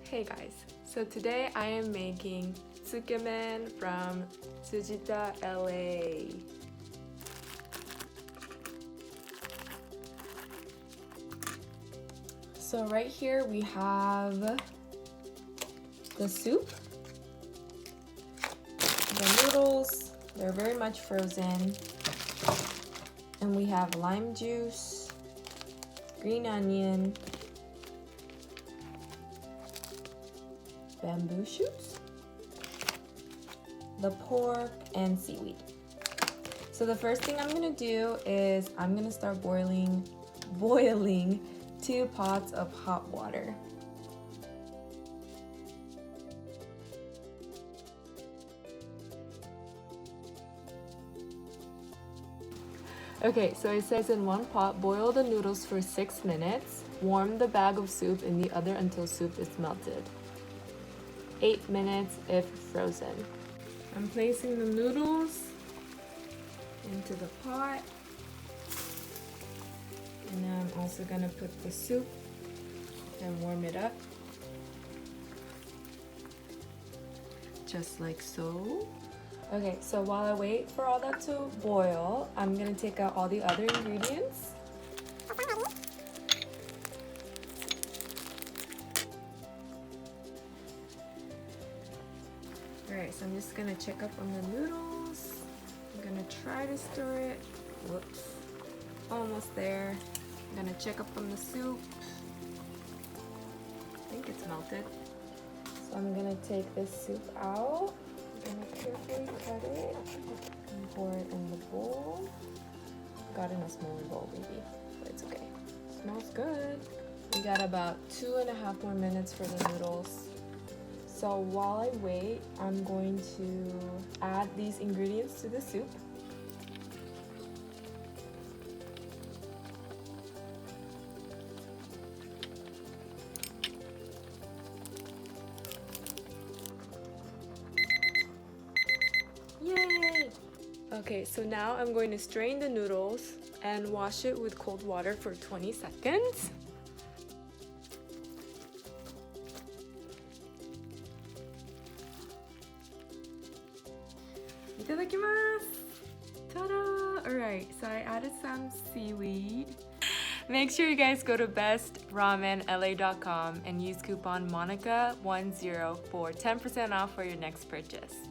Hey guys, so today I am making Tsukemen from TSUJITA, LA. So right here we have the soup, the noodles, they're very much frozen, and we have lime juice, green onion, bamboo shoots, the pork, and seaweed. So the first thing I'm gonna do is I'm gonna start boiling 2 pots of hot water. Okay, so it says in one pot, boil the noodles for 6 minutes. Warm the bag of soup in the other until soup is melted. 8 minutes if frozen. I'm placing the noodles into the pot. And now I'm also gonna put the soup and warm it up. Just like so. Okay, so while I wait for all that to boil, I'm gonna take out all the other ingredients. Alright, so I'm just gonna check up on the noodles. I'm gonna try to stir it. Whoops. Almost there. I'm gonna check up on the soup. I think it's melted. So I'm gonna take this soup out. I'm gonna carefully cut it and pour it in the bowl. Got in a smaller bowl maybe, but it's okay. Smells good. We got about 2.5 more minutes for the noodles. So while I wait, I'm going to add these ingredients to the soup. Yay! Okay, so now I'm going to strain the noodles and wash it with cold water for 20 seconds. Itadakimasu! Ta-da! Alright, so I added some seaweed. Make sure you guys go to bestramenla.com and use coupon MONICA10 for 10% off for your next purchase.